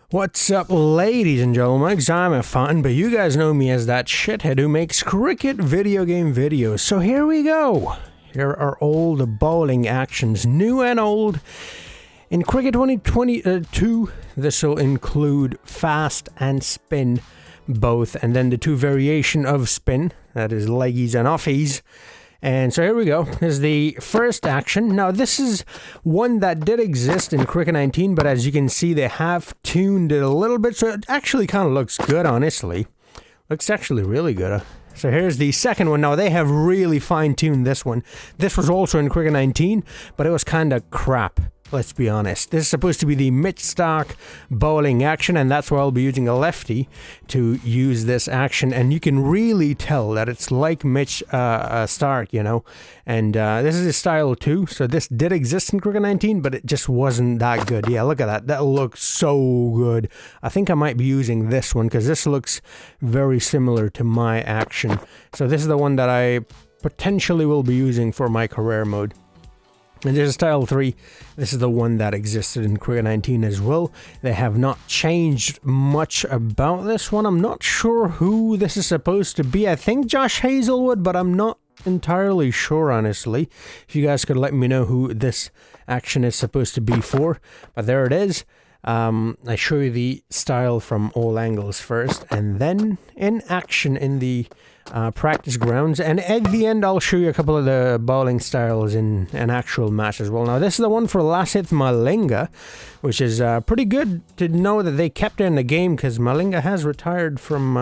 What's up, ladies and gentlemen? I'm a fan, but you guys know me as that shithead who makes cricket video game videos. So here we go. Here are all the bowling actions, new and old. In Cricket 2022, this will include fast and spin both, and then the two variation of spin, that is leggies and offies. And so here we go. This is the first action. Now this is one that did exist in Cricket 19, but as you can see they have tuned it a little bit, so it actually kind of looks good, honestly. Looks actually really good. So here's the second one. Now they have really fine-tuned this one. This was also in Cricket 19, but it was kind of crap. Let's be honest. This is supposed to be the Mitch Starc bowling action, and that's why I'll be using a lefty to use this action. And you can really tell that it's like Mitch Starc, you know. And this is his style too. So this did exist in Cricket 19, but it just wasn't that good. Yeah, look at that. That looks so good. I think I might be using this one because this looks very similar to my action. So this is the one that I potentially will be using for my career mode. And there's a style 3. This is the one that existed in Cricket 19 as well. They have not changed much about this one. I'm not sure who this is supposed to be. I think Josh Hazelwood, but I'm not entirely sure, honestly. If you guys could let me know who this action is supposed to be for. But there it is. I show you the style from all angles first, and then in action in the practice grounds, and at the end I'll show you a couple of the bowling styles in an actual match as well. Now this is the one for Lasith Malinga, which is pretty good to know that they kept it in the game, because Malinga has retired from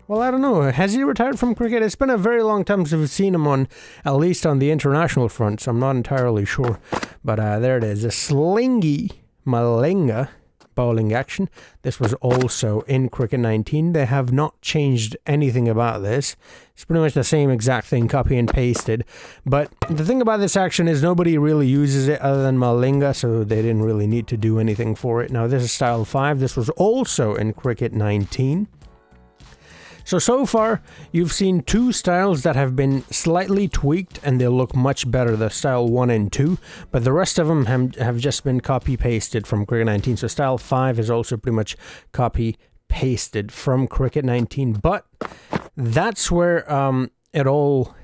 well, I don't know, has he retired from cricket? It's been a very long time since we've seen him on, at least on the international front, so I'm not entirely sure. But there it is, a slingy Malinga bowling action. This was also in Cricket 19. They have not changed anything about this. It's pretty much the same exact thing, copy and pasted. But the thing about this action is nobody really uses it other than Malinga, so they didn't really need to do anything for it. Now this is style 5. This was also in Cricket 19. So far, you've seen two styles that have been slightly tweaked, and they look much better, the style 1 and 2, but the rest of them have just been copy-pasted from Cricket 19, so style 5 is also pretty much copy-pasted from Cricket 19, but that's where it all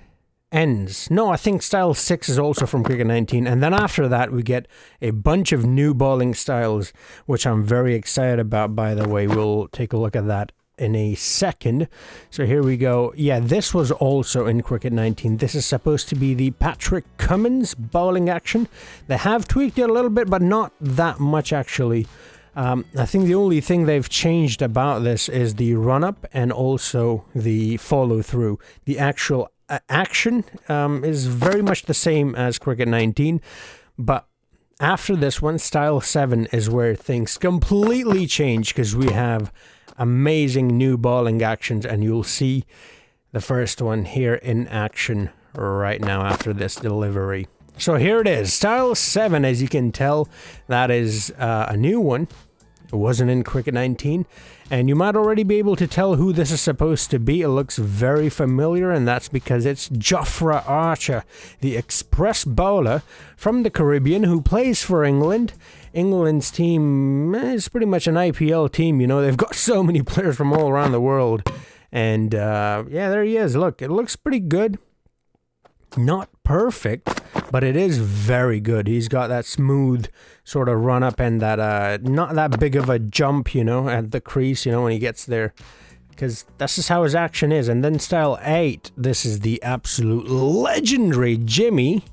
ends. No, I think style 6 is also from Cricket 19, and then after that we get a bunch of new bowling styles, which I'm very excited about, by the way. We'll take a look at that in a second. So here we go. Yeah, this was also in Cricket 19. This is supposed to be the Patrick Cummins bowling action. They have tweaked it a little bit, but not that much actually. I think the only thing they've changed about this is the run-up and also the follow-through. The actual action is very much the same as Cricket 19, but after this one, style 7 is where things completely change, because we have amazing new bowling actions, and you'll see the first one here in action right now after this delivery. So here it is, style 7. As you can tell, that is a new one. It wasn't in Cricket 19, and you might already be able to tell who this is supposed to be. It looks very familiar, and that's because it's Jofra Archer, the express bowler from the Caribbean who plays for England. England's team is pretty much an IPL team, you know. They've got so many players from all around the world. And yeah, there he is. Look, it looks pretty good. Not perfect, but it is very good. He's got that smooth sort of run up and that not that big of a jump, you know, at the crease, you know, when he gets there, because that's just how his action is. And then style 8, this is the absolute legendary Jimmy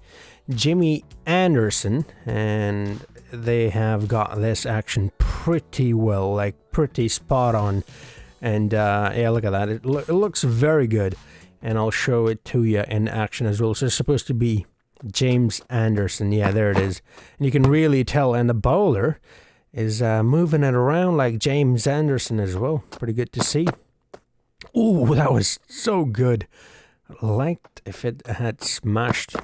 Anderson, and they have got this action pretty well, like pretty spot on. And yeah, look at that. It looks very good. And I'll show it to you in action as well. So it's supposed to be James Anderson. Yeah, there it is. And you can really tell. And the bowler is moving it around like James Anderson as well. Pretty good to see. Ooh, that was so good. I liked if it had smashed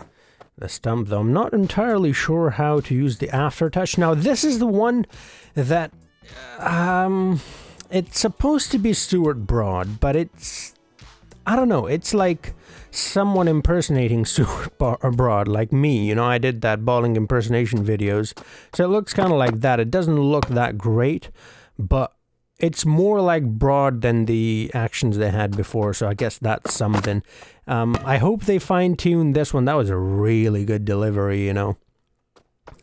the stump, though. I'm not entirely sure how to use the aftertouch. Now, this is the one that it's supposed to be Stuart Broad, but it's, I don't know, it's like someone impersonating Stuart Broad, like me. You know, I did that bowling impersonation videos, so it looks kind of like that. It doesn't look that great, but it's more like broad than the actions they had before, so I guess that's something. I hope they fine-tuned this one. That was a really good delivery, you know.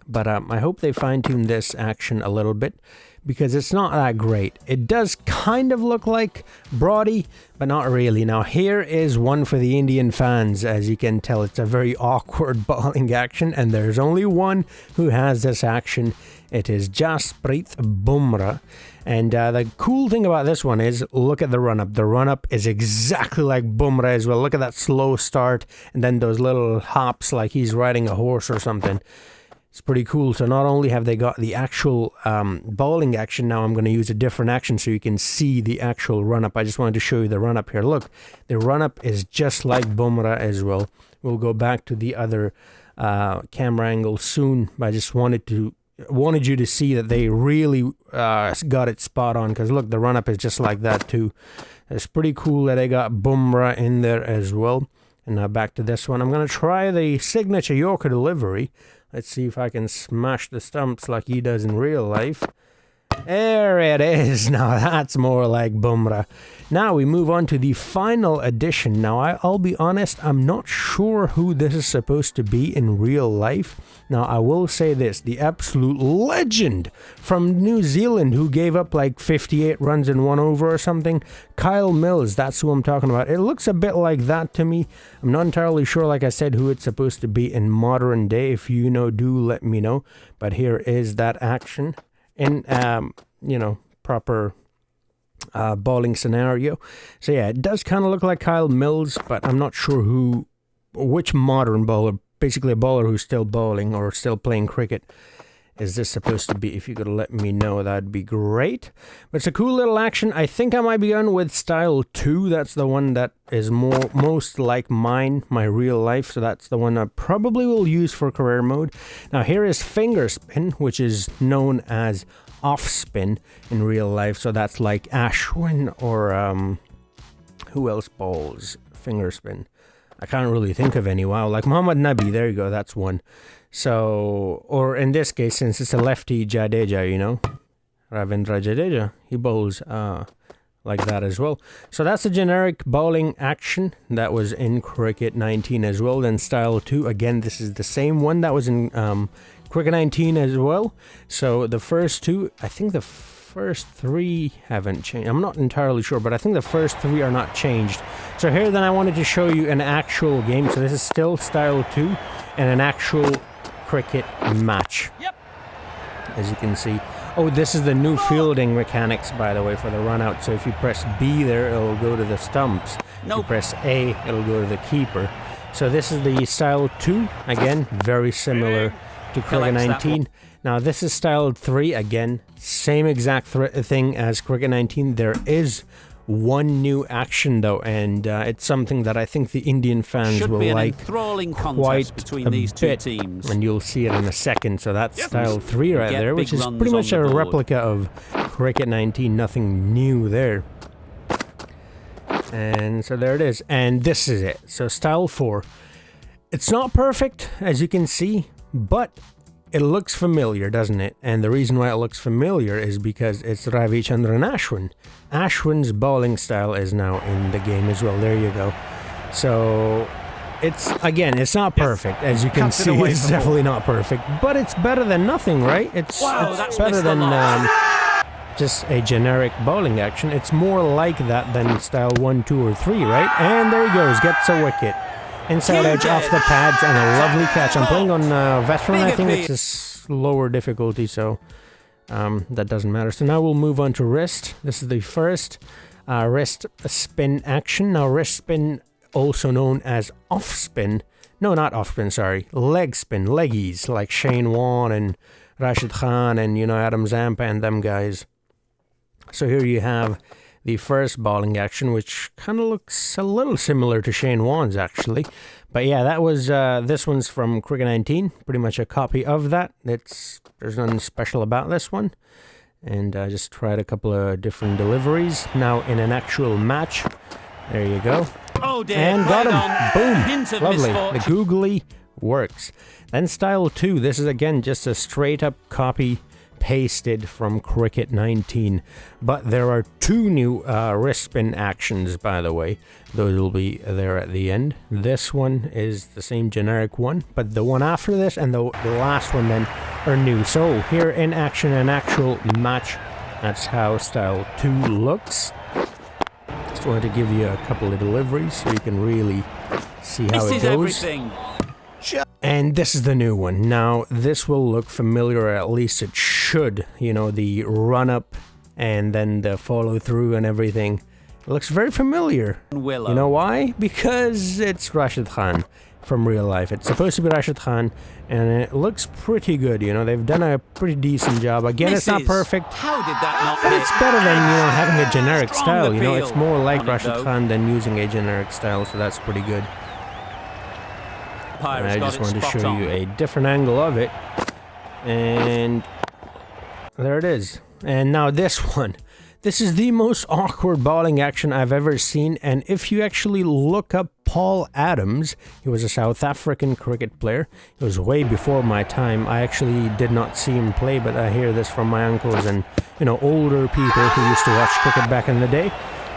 But I hope they fine-tuned this action a little bit, because it's not that great. It does kind of look like Brody, but not really. Now, here is one for the Indian fans. As you can tell, it's a very awkward bowling action, and there's only one who has this action. It is Jasprit Bumrah. And the cool thing about this one is, look at the run-up. The run-up is exactly like Bumrah as well. Look at that slow start, and then those little hops like he's riding a horse or something. It's pretty cool. So not only have they got the actual bowling action, now I'm going to use a different action so you can see the actual run-up. I just wanted to show you the run-up here. Look, the run-up is just like Bumrah as well. We'll go back to the other camera angle soon, but I just wanted you to see that they really got it spot on, because look, the run-up is just like that too. It's pretty cool that they got Bumrah in there as well. And now back to this one. I'm going to try the signature Yorker delivery. Let's see if I can smash the stumps like he does in real life. There it is. Now that's more like Bumrah. Now we move on to the final edition. Now I'll be honest, I'm not sure who this is supposed to be in real life. Now I will say this, the absolute legend from New Zealand who gave up like 58 runs in 1 over or something, Kyle Mills, that's who I'm talking about. It looks a bit like that to me. I'm not entirely sure, like I said, who it's supposed to be in modern day. If you know, do let me know. But here is that action in, you know, proper bowling scenario. So yeah, it does kind of look like Kyle Mills, but I'm not sure which modern bowler, basically a bowler who's still bowling or still playing cricket, is this supposed to be. If you could let me know, that'd be great. But it's a cool little action. I think I might be going with style 2. That's the one that is most like my real life. So that's the one I probably will use for career mode. Now here is finger spin, which is known as off spin in real life. So that's like Ashwin or who else bowls finger spin? I can't really think of any. Wow, like Muhammad Nabi, there you go, that's one. So, or in this case, since it's a lefty, Jadeja, you know, Ravindra Jadeja, he bowls like that as well. So that's a generic bowling action that was in Cricket 19 as well. Then style 2, again, this is the same one that was in Cricket 19 as well. So the first two, I think the first 3 haven't changed. I'm not entirely sure, but I think the first 3 are not changed. So here then I wanted to show you an actual game. So this is still style 2 and an actual cricket match. Yep. As you can see. Oh, this is the new fielding mechanics, by the way, for the run out. So if you press B there, it'll go to the stumps. If you press A, it'll go to the keeper. So this is the style 2. Again, very similar to Cricket 19. Now this is style 3, again, same exact thing as Cricket 19. There is one new action though, and it's something that I think the Indian fans will like quite between these two teams. And you'll see it in a second. So that's style 3 right there, which is pretty much a replica of Cricket 19, nothing new there. And so there it is, and this is it. So style 4. It's not perfect, as you can see, but it looks familiar, doesn't it? And the reason why it looks familiar is because it's Ravichandran Ashwin. Ashwin's bowling style is now in the game as well. There you go. So it's, again, it's not perfect. As you can see, it's definitely not perfect. But it's better than nothing, right? It's better than just a generic bowling action. It's more like that than style 1, 2, or 3, right? And there he goes, gets a wicket. Inside edge off the pads and a lovely catch. I'm playing on veteran. I think it's a lower difficulty, so that doesn't matter. So now we'll move on to wrist. This is the first wrist spin action. Now wrist spin, also known as off spin. No, not off spin, sorry. Leg spin, leggies, like Shane Warne and Rashid Khan and, you know, Adam Zampa and them guys. So here you have the first bowling action, which kind of looks a little similar to Shane Warne's, actually. But yeah, that was, this one's from Cricket 19, pretty much a copy of that. There's nothing special about this one. And I just tried a couple of different deliveries. Now in an actual match, there you go. Oh dear, and got him. Boom. Lovely. The googly works. Then style 2, this is again just a straight up copy pasted from Cricket 19. But there are 2 new wrist spin actions, by the way. Those will be there at the end. This one is the same generic one, but the one after this and the last one then are new. So here in action, an actual match. That's how Style 2 looks. Just wanted to give you a couple of deliveries so you can really see how it goes. Everything. And this is the new one. Now, this will look familiar, or at least it should. You know, the run-up and then the follow-through and everything. It looks very familiar. Willow. You know why? Because it's Rashid Khan from real life. It's supposed to be Rashid Khan, and it looks pretty good. You know, they've done a pretty decent job. Again, it's not perfect. How did that not But it's better than, you know, having a generic Strong style. You know, it's appeal more like on it, Rashid though. Khan than using a generic style, so that's pretty good. And I just wanted to show you a different angle of it. And there it is. And now this one. This is the most awkward bowling action I've ever seen. And if you actually look up Paul Adams, he was a South African cricket player. It was way before my time. I actually did not see him play, but I hear this from my uncles and, you know, older people who used to watch cricket back in the day.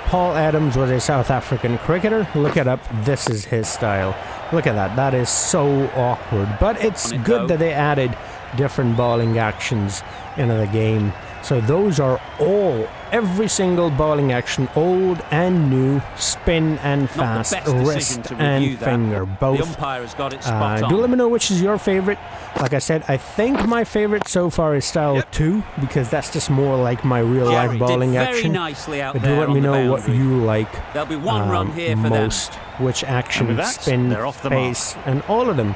Paul Adams was a South African cricketer. Look it up. This is his style. Look at that. That is so awkward. But it's good that they added different bowling actions into the game. So those are all, every single bowling action, old and new, spin and fast, wrist and finger, both. The umpire has got it spot on. Do let me know which is your favorite. Like I said, I think my favorite so far is Style 2, because that's just more like my real-life bowling action. But do let me know what you like There'll be one run here for most, which action, spin, they're off the pace, and all of them.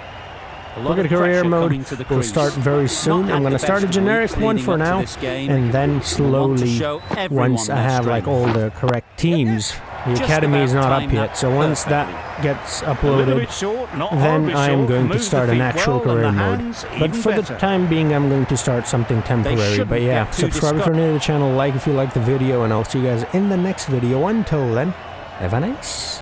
Cricket career mode will start very soon. I'm going to start a generic one for now, and then slowly, once I have like all the correct teams, the academy is not up yet, so once that gets uploaded, then I am going to start an actual career mode. But for the time being, I'm going to start something temporary. But yeah, subscribe if you're new to the channel, like if you like the video, and I'll see you guys in the next video. Until then, have a nice